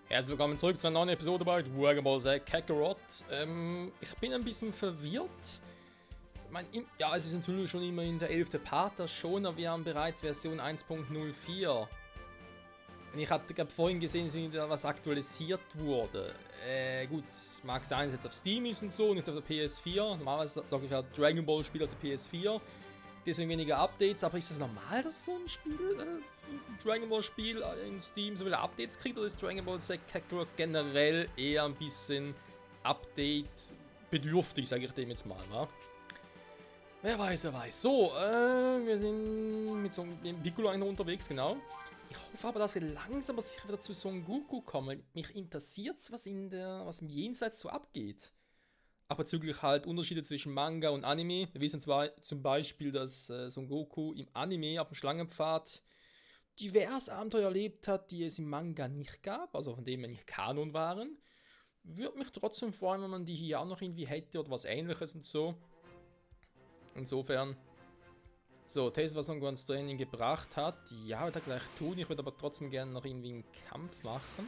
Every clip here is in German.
Herzlich willkommen zurück zu einer neuen Episode bei Dragon Ball Z Kakarot. Ich bin ein bisschen verwirrt. Ja, es ist natürlich schon immerhin der 11. Part, das schon, aber wir haben bereits Version 1.04. Ich hatte gerade vorhin gesehen, dass was aktualisiert wurde. Gut, mag sein, dass jetzt auf Steam ist und so, nicht auf der PS4. Normalerweise sage ich ja Dragon Ball Spiel auf der PS4. Deswegen weniger Updates, aber ist das normal, dass so ein Spiel, ein Dragon Ball Spiel in Steam so viele Updates kriegt, oder ist Dragon Ball Z Kakarot generell eher ein bisschen Update bedürftig, sage ich dem jetzt mal, wa? Wer weiß, wer weiß. So, wir sind mit so einem Piccolo unterwegs, genau. Ich hoffe aber, dass wir langsam aber sicher wieder zu Son Goku kommen. Mich interessiert es, was im Jenseits so abgeht. Aber bezüglich halt Unterschiede zwischen Manga und Anime. Wir wissen zwar zum Beispiel, dass Son Goku im Anime auf dem Schlangenpfad diverse Abenteuer erlebt hat, die es im Manga nicht gab, also von denen wir nicht Kanon waren. Würde mich trotzdem freuen, wenn man die hier auch noch irgendwie hätte oder was Ähnliches und so. Insofern. So, Test, was uns Training gebracht hat. Ja, wird er gleich tun. Ich würde aber trotzdem gerne noch irgendwie einen Kampf machen.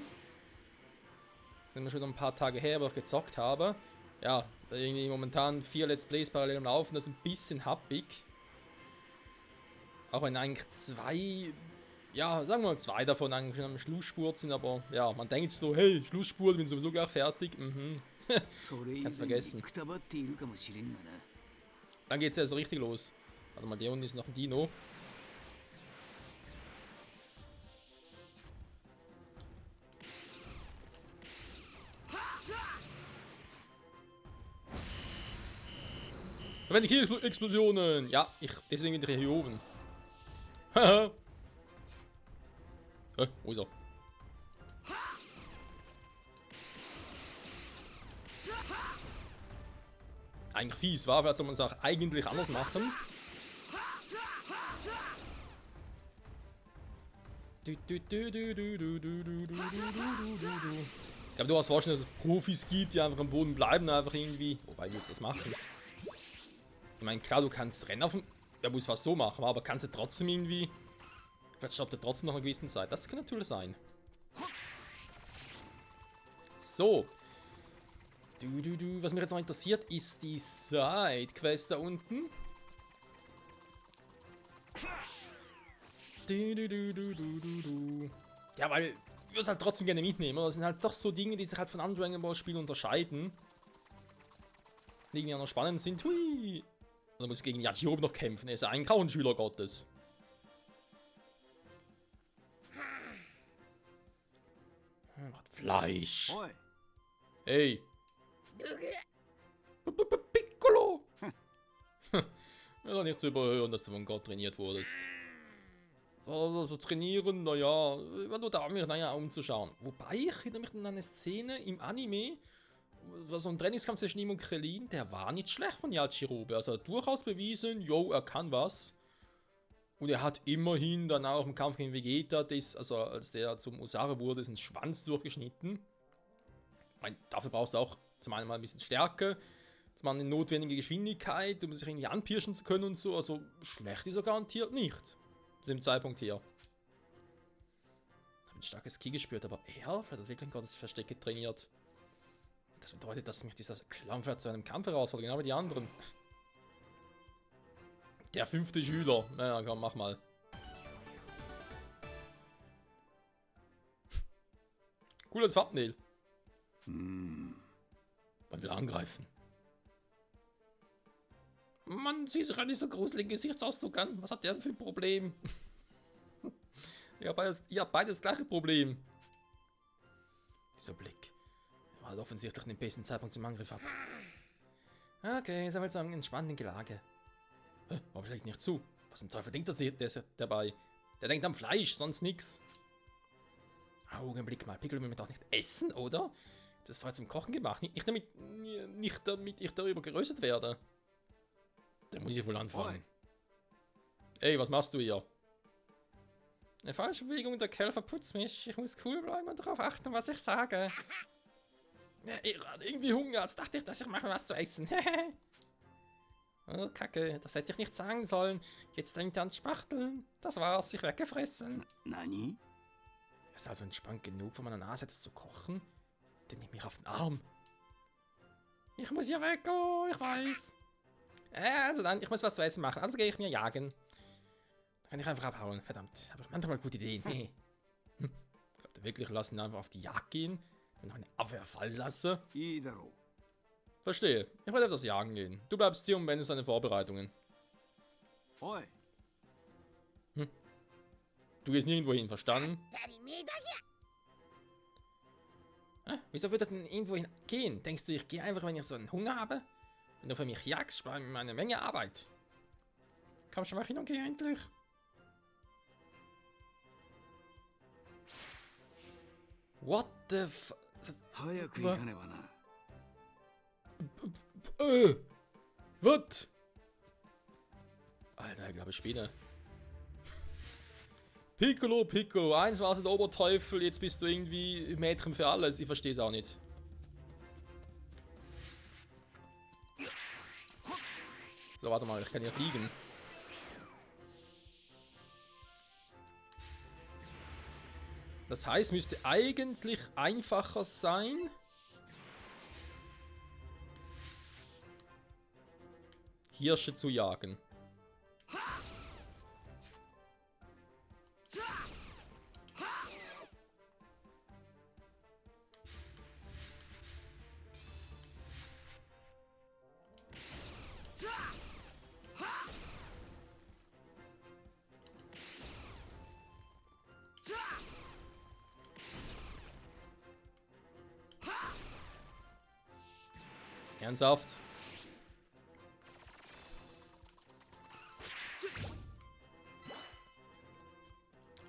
Wenn wir schon ein paar Tage her, aber auch gezockt habe. Ja, irgendwie momentan 4 Let's Plays parallel am Laufen, das ist ein bisschen happig. Auch wenn eigentlich 2, ja, sagen wir mal 2 davon eigentlich schon am Schlussspurt sind, aber ja, man denkt so, hey, Schlussspurt, bin sowieso gleich fertig. Kannst vergessen. Dann geht's ja so richtig los. Warte mal, der unten ist noch ein Dino. Verwende Kiel-Explosionen! Ja, deswegen bin ich hier oben. Haha. Wo ist er? Eigentlich fies, war, vielleicht soll man es auch eigentlich anders machen. Ich glaube, du hast vorstellen, dass es Profis gibt, die einfach am Boden bleiben, einfach irgendwie. Wobei, wie willst du das machen? Ich meine, klar, du kannst Rennen auf dem. Er muss fast so machen, aber kannst du trotzdem irgendwie. Vielleicht stoppt er trotzdem noch eine gewisse Zeit. Das kann natürlich sein. So. Was mich jetzt noch interessiert, ist die Side-Quest da unten. Ja, weil wir es halt trotzdem gerne mitnehmen. Das sind halt doch so Dinge, die sich halt von anderen Dragon Ball Spielen unterscheiden. Die irgendwie auch noch spannend sind. Hui! Und dann muss ich gegen Yajirobe noch kämpfen. Er ist ja eigentlich auch ein Schüler Gottes. Fleisch. Hey. Piccolo! Ja, doch nicht zu überhören, dass du von Gott trainiert wurdest. Also trainieren, naja, nur da mir naja umzuschauen. Wobei, ich erinnere mich an eine Szene im Anime, war so ein Trainingskampf zwischen ihm und Krillin, der war nicht schlecht von Yajirobe. Also er hat durchaus bewiesen, yo, er kann was. Und er hat immerhin dann auch im Kampf gegen Vegeta, also als der zum Usara wurde, ist ein Schwanz durchgeschnitten. Ich meine, dafür brauchst du auch zum einen mal ein bisschen Stärke, zum anderen eine notwendige Geschwindigkeit, um sich irgendwie anpirschen zu können und so. Also schlecht ist er garantiert nicht. Zu dem Zeitpunkt hier. Ich habe ein starkes Ki gespürt, aber er hat das wirklich Gottes Verstecke trainiert. Das bedeutet, dass mich dieser Klampfer zu einem Kampf herausfordert, genau wie die anderen. Der 5. Schüler. Naja, komm, mach mal. Cooles Thumbnail. Man will angreifen. Mann, sieh sich gerade nicht so gruseligen Gesichtsausdruck an. Was hat der denn für ein Problem? Ihr habt beides das gleiche Problem. Dieser Blick. Er hat offensichtlich den besten Zeitpunkt zum Angriff ab. Okay, ist aber so eine entspannende Lage. Warum schlägt nicht zu? Was zum Teufel denkt der dabei? Der denkt am Fleisch, sonst nix. Augenblick mal, Piccolo will mir doch nicht essen, oder? Das war zum Kochen gemacht, nicht damit ich darüber geröstet werde. Da muss ich wohl anfangen. Ey, was machst du hier? Eine falsche Bewegung, der Kerl verputzt mich. Ich muss cool bleiben und darauf achten, was ich sage. Ja, ich hatte irgendwie Hunger, als dachte ich, dass ich mache was zu essen. Oh, Kacke, das hätte ich nicht sagen sollen. Jetzt denkt er ans Spachteln. Das war's, ich werde gefressen. Nani? Ist also entspannt genug, von meiner Nase jetzt zu kochen? Dann nimm mich auf den Arm. Ich muss hier weg, oh, ich weiß. Also dann, ich muss was zu essen machen. Also gehe ich mir jagen. Dann kann ich einfach abhauen. Verdammt, habe ich manchmal gute Ideen. Ich glaube wirklich, lassen ihn einfach auf die Jagd gehen. Dann noch eine Abwehr fallen lassen. Verstehe. Ich werde etwas jagen gehen. Du bleibst hier und beendest deine Vorbereitungen. Du gehst nirgendwo hin, verstanden? Wieso würde er denn irgendwo hin gehen? Denkst du, ich gehe einfach, wenn ich so einen Hunger habe? Wenn du für mich jagst, spare ich mir eine Menge Arbeit. Komm schon mal hin und geh endlich. What the f... Was? Alter, ich glaube, ich spiele. Piccolo, Piccolo, eins warst du der Oberteufel, jetzt bist du irgendwie Mädchen für alles. Ich verstehe es auch nicht. So, warte mal, ich kann ja fliegen. Das heißt, müsste eigentlich einfacher sein. Hirsche zu jagen. Ernsthaft?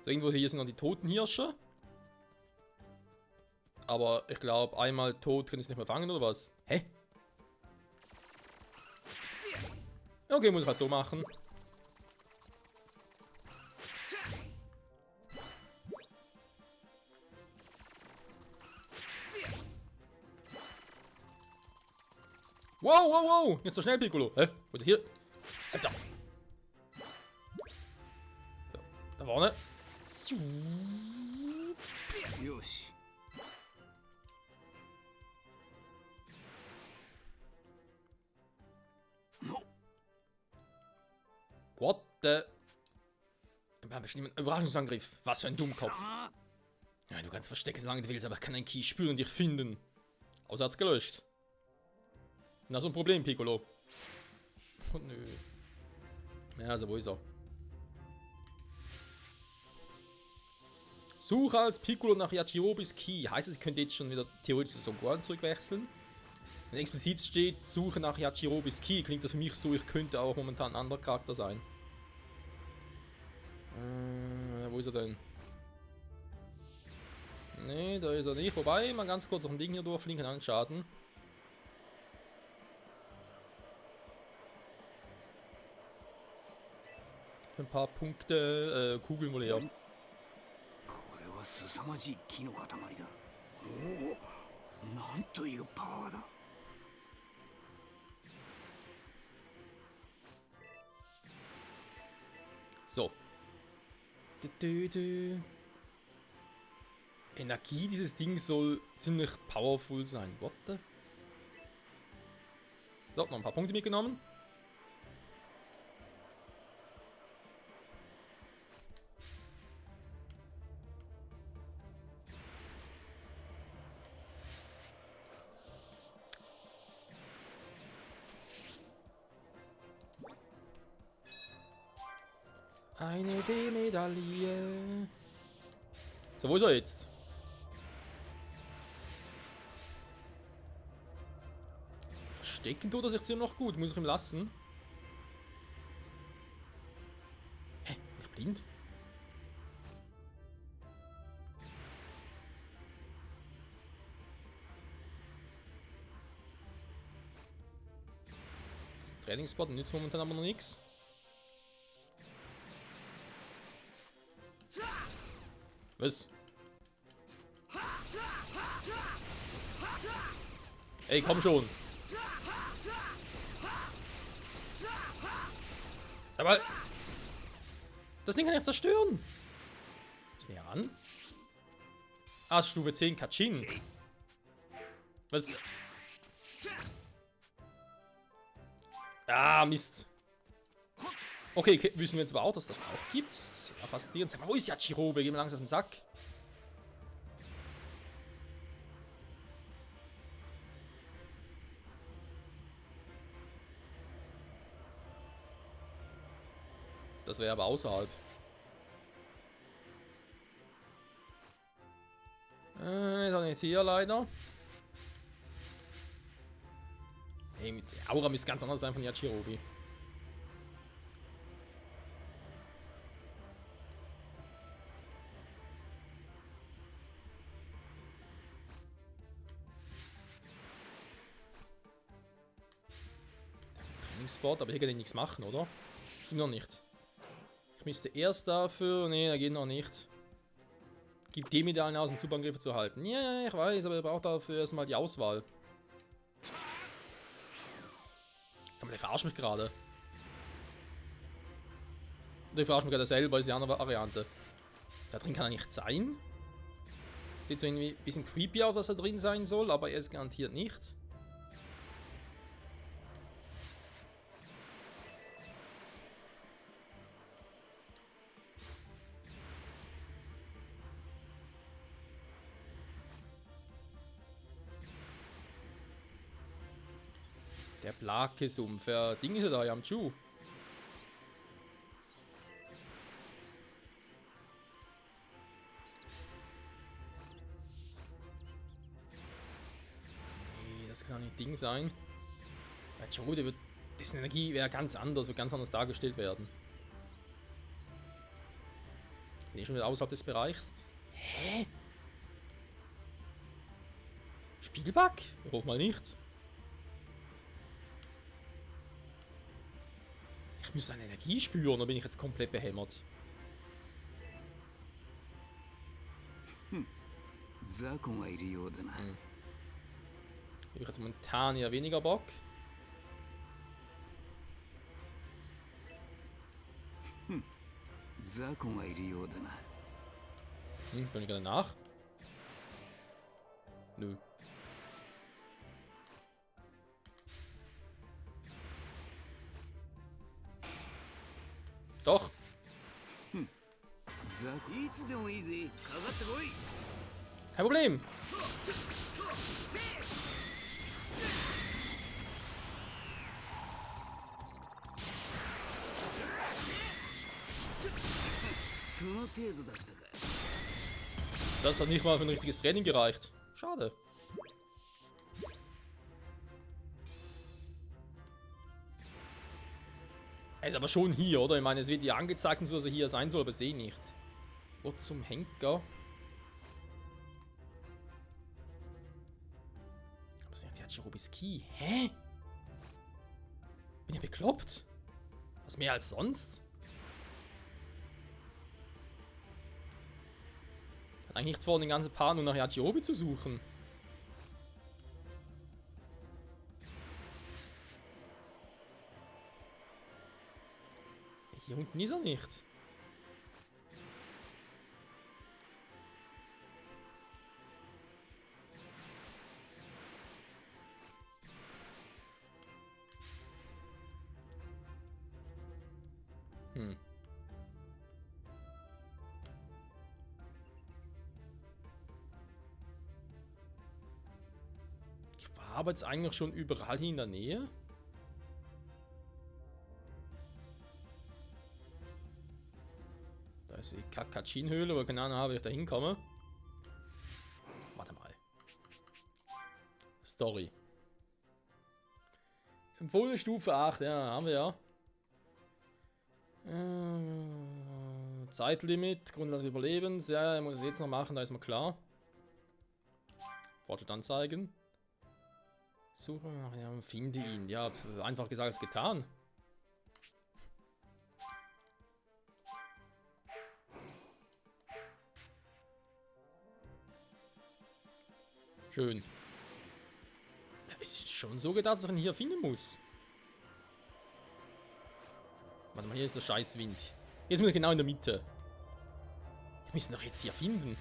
So, irgendwo hier sind noch die toten Hirsche. Aber ich glaube, einmal tot können sie nicht mehr fangen, oder was? Hä? Okay, muss ich halt so machen. Wow, wow, wow! Jetzt so schnell, Piccolo. Hä? Wo ist er hier? Alter! So, da vorne. What the... Wir haben bestimmt einen Überraschungsangriff. Was für ein Dummkopf. Ja, du kannst verstecken, solange du willst, aber ich kann einen Key spüren und dich finden. Außer hat's gelöscht. Na, so ein Problem, Piccolo. Oh, nö. Ja, also wo ist er? Suche als Piccolo nach Yachirobis Key. Heißt es, ich könnte jetzt schon wieder theoretisch zu Son Gohan zurückwechseln? Wenn explizit steht, Suche nach Yachirobis Key, klingt das für mich so, ich könnte auch momentan ein anderer Charakter sein. Wo ist er denn? Nee, da ist er nicht. Wobei, mal ganz kurz auf ein Ding hier durchfliegen, an Schaden. Ein paar Punkte, Kugeln wohl eher. So. Energie dieses Ding soll ziemlich powerful sein. What the? So, noch ein paar Punkte mitgenommen. Eine D-Medaille. So, wo ist er jetzt? Verstecken tut er sich ziemlich noch gut. Muss ich ihm lassen. Hä? Bin ich blind? Das ist ein Trainingsspot und jetzt momentan aber noch nichts. Was? Ey, komm schon. Aber das Ding kann ich zerstören. Ist näher ran. Ah, Stufe 10 Kachin. Was? Ah, Mist. Okay, wissen wir jetzt aber auch, dass das auch gibt. Ja, faszinierend. Sag mal, wo ist Yajirobe? Geh mal langsam auf den Sack. Das wäre aber außerhalb. Ist auch nicht hier leider. Hey, mit der Aura müsste ganz anders sein von Yajirobe. Trainingsspot, aber hier kann ich nichts machen, oder? Noch nicht. Ich müsste erst dafür. Nee, da geht noch nicht. Gibt dem Idealen aus, um Superangriffe zu halten. Ja, ich weiß, aber er braucht dafür erstmal die Auswahl. Sag mal, der verarscht mich gerade. Der verarscht mich gerade selber, ist die andere Variante. Da drin kann er nicht sein. Sieht so irgendwie ein bisschen creepy aus, was da drin sein soll, aber er ist garantiert nicht. Der Blake-Sumpf. Wer Ding ist da, Yamchu? Nee, das kann nicht Ding sein. Yamchu, der wird. Dessen Energie wäre ganz anders, wird ganz anders dargestellt werden. Bin ich schon wieder außerhalb des Bereichs? Hä? Spielbug? Ich hoffe mal nicht. Ich muss seine Energie spüren, oder bin ich jetzt komplett behämmert? Habe ich jetzt momentan eher weniger Bock. Kann ich gerne nach? Nö. Doch. Kein Problem. Das hat nicht mal für ein richtiges Training gereicht. Schade. Er ist aber schon hier, oder? Ich meine, es wird ja angezeigt, dass er hier sein soll, aber sehe nicht. Wo zum Henker? Aber es ist nicht Yajirobes Key. Hä? Bin ich bekloppt? Was mehr als sonst? Hat eigentlich nicht vor, den ganzen Part nur nach Yajirobe zu suchen. Hier unten ist er nicht. Ich war aber jetzt eigentlich schon überall hier in der Nähe. Da ist die Kakachin-Höhle, aber keine Ahnung habe, wie ich da hinkomme. Warte mal. Story. Empfohlene Stufe 8, ja, haben wir ja. Zeitlimit, Grundlage des Überlebens. Ja, ich muss es jetzt noch machen, da ist mir klar. Fortschritt anzeigen. Suche, ja, finde ihn. Ja, einfach gesagt, ist getan. Schön. Es ist schon so gedacht, dass ich ihn hier finden muss. Warte mal, hier ist der scheiß Wind. Jetzt bin ich genau in der Mitte. Wir müssen doch jetzt hier finden.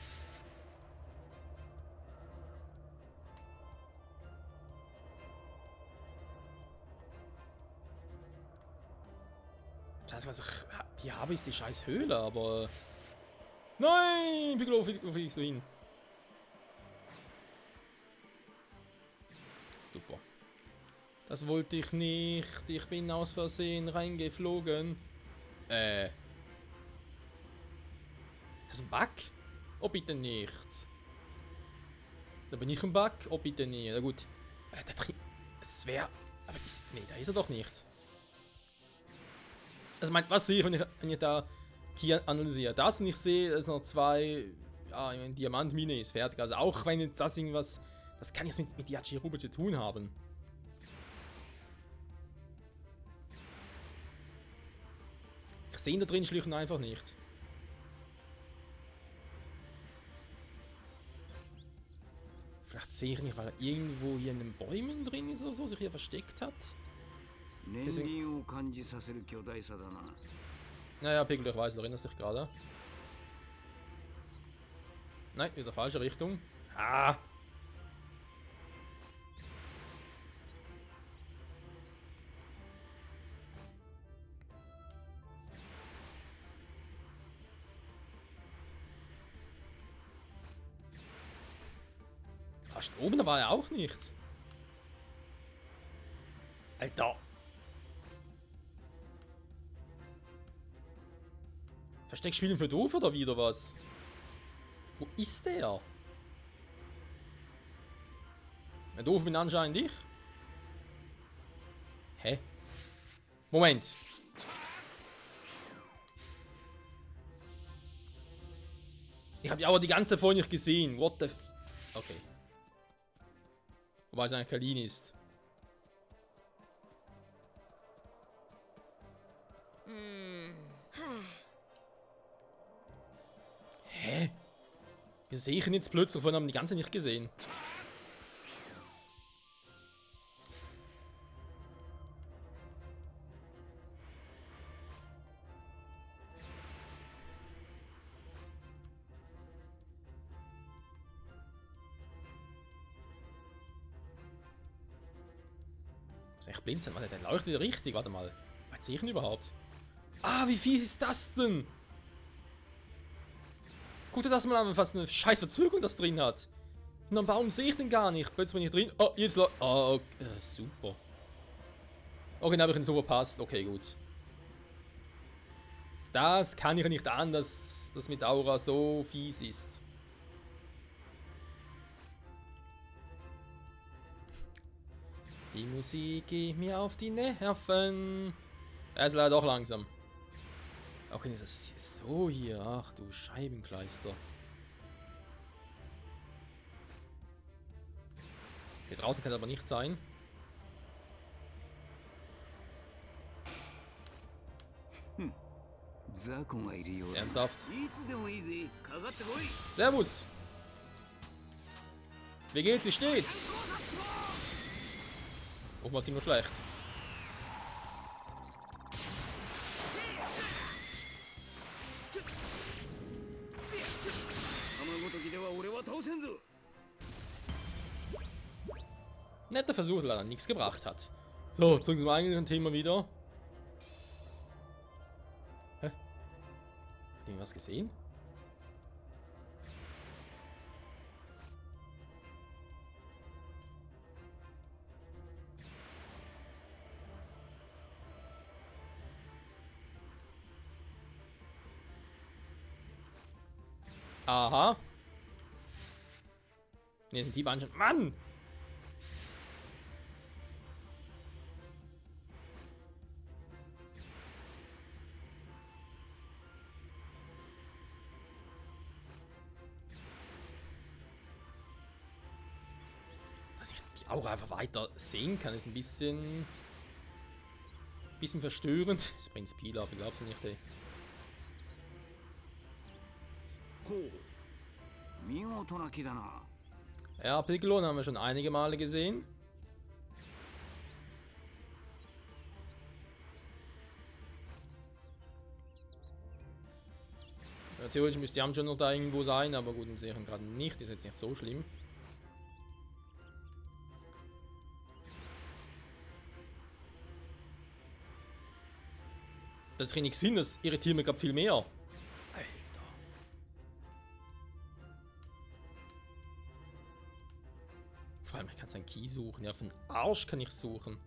Das heißt, was ich die habe, ist die scheiß Höhle, aber... Nein! Piccolo, wo fliegst du hin? Super. Das wollte ich nicht. Ich bin aus Versehen reingeflogen. Ist das ein Bug? Oh, bitte nicht. Da bin ich ein Bug? Oh, bitte nicht. Na gut. Da drin... Es wäre... Aber ist... Nee, da ist er doch nicht. Also meint, was sehe ich, wenn ich da hier analysiere? Das und ich sehe, dass noch zwei... Ja, eine Diamantmine ist fertig. Also auch wenn das irgendwas... Das kann jetzt mit Yajirobe zu tun haben. Ich sehe ihn da drin schlicht und einfach nicht. Vielleicht sehe ich nicht, weil er irgendwo hier in den Bäumen drin ist oder so, sich hier versteckt hat. Deswegen... Naja, Piccolo, ich weiß, du erinnerst dich gerade. Nein, wieder falsche Richtung. Ah! Fast oben, da war er auch nicht. Alter! Versteckspielen für doof oder wieder was? Wo ist der? Der doof bin anscheinend ich. Hä? Moment. Ich habe ja aber die ganze Zeit vorhin nicht gesehen. What the... Okay. Wobei es eigentlich Kalin ist. Hä? Wieso sehe ich ihn jetzt plötzlich? Vorhin haben wir die ganze Zeit nicht gesehen. Muss echt blind sein. Warte, der leuchtet ja richtig. Warte mal. Was sehe ich denn überhaupt? Ah, wie fies ist das denn? Guck dir das mal an, was eine scheiß Verzögerung das drin hat. Und dann warum sehe ich den gar nicht? Plötzlich bin ich drin. Oh, jetzt oh, okay. Super. Okay, dann habe ich ihn so verpasst. Okay, gut. Das kann ich nicht an, dass das mit Aura so fies ist. Die Musik geht mir auf die Nerven. Er ist leider doch langsam. Okay, ist das so hier? Ach du Scheibenkleister. Okay, draußen kann es aber nicht sein. Ernsthaft? Servus! Wie geht's? Wie steht's? Offenbar ziemlich schlecht. Netter Versuch, der leider nichts gebracht hat. So, zurück zum eigentlichen Thema wieder. Hä? Hat irgendwas gesehen? Aha. Ne, sind die beiden schon... Mann! Dass ich die Aura einfach weiter sehen kann, ist ein bisschen verstörend. Das bringt Spieler, aber ich glaub's nicht, ey. Ja, Piccolo haben wir schon einige Male gesehen. Ja, theoretisch müsste die schon noch da irgendwo sein, aber gut, den sehe ich gerade nicht. Ist jetzt nicht so schlimm. Das kriege ich nichts hin, das irritiert mich gerade viel mehr. Alter. Vor allem, ich kann seinen Key suchen. Ja, für den Arsch kann ich suchen.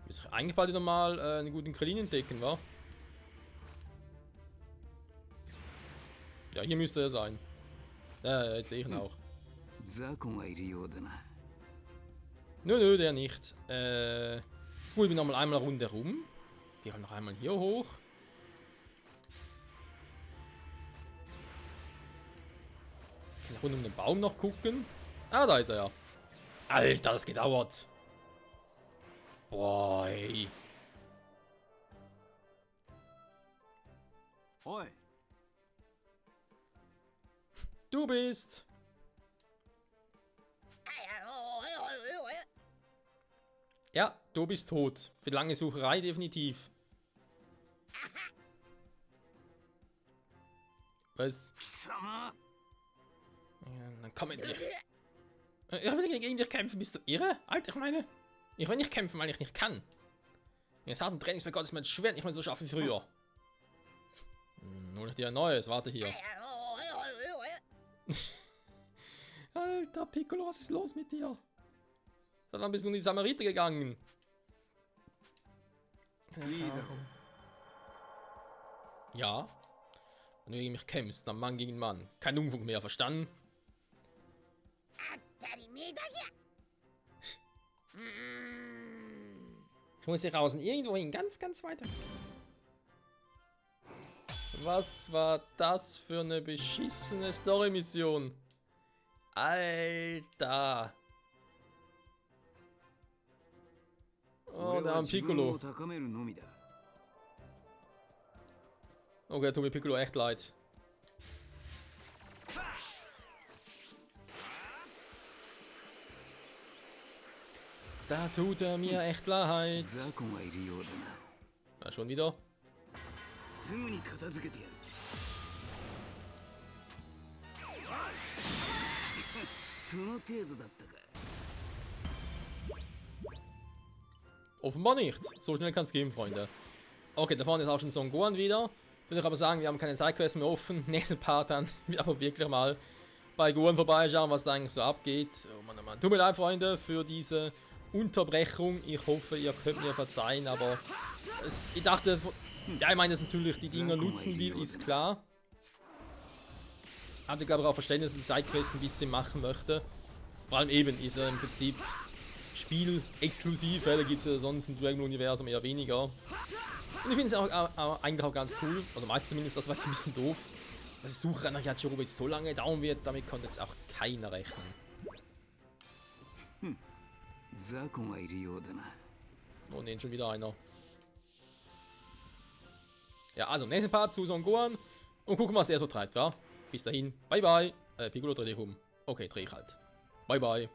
Muss ich eigentlich bald wieder mal einen guten Krillin entdecken, wa? Ja, hier müsste er sein. Jetzt sehe ich ihn auch. Nö, der nicht. Gut, ich bin nochmal einmal rundherum. Die haben noch einmal hier hoch. Ich kann rund um den Baum noch gucken. Ah, da ist er ja. Alter, das gedauert. Boah, ey. Oi. Du bist. Ja, du bist tot. Für lange Sucherei definitiv. Was? Ja, dann komm endlich. Ich will gegen dich kämpfen, bist du irre? Alter, ich meine, ich will nicht kämpfen, weil ich nicht kann. Jetzt hat ein Trainingsbegott ist mein Schwert nicht mehr so scharf wie früher. Nur nicht dir ein neues, warte hier. Alter, Piccolo, was ist los mit dir? Dann bist du in die Samariter gegangen. Ja. Wenn du gegen mich kämpfst, dann Mann gegen Mann. Kein Unfug mehr, verstanden? Ich muss hier raus und irgendwo hin, ganz, ganz weiter. Was war das für eine beschissene Story-Mission? Alter. Oh, der arme Piccolo. Okay, tut mir Piccolo echt leid. Da tut er mir echt leid. Ja, schon wieder. Offenbar nicht. So schnell kann es gehen, Freunde. Okay, da vorne ist auch schon Son Gohan wieder. Würde ich aber sagen, wir haben keine Sidequests mehr offen. Nächsten Part dann aber wirklich mal bei Gohan vorbeischauen, was da eigentlich so abgeht. Oh Mann, oh Mann. Tut mir leid, Freunde, für diese Unterbrechung. Ich hoffe, ihr könnt mir verzeihen, aber ich dachte, ja, ich meine, dass natürlich die Dinger nutzen will, ist klar. Aber ich glaube auch Verständnis, dass die Sidequests ein bisschen machen möchte. Vor allem eben ist er im Prinzip Spiel exklusiv, da gibt es ja sonst im Dragon Ball Universum eher weniger. Und ich finde es eigentlich auch ganz cool, also meist zumindest, das war jetzt ein bisschen doof. Dass die Suche nach Yajirobe so lange dauern wird, damit konnte jetzt auch keiner rechnen. Oh ne, schon wieder einer. Ja, also nächsten Part zu Son Gohan und gucken, was er so treibt, wa? Bis dahin, bye bye. Piccolo, dreh dich um. Okay, dreh ich halt. Bye bye.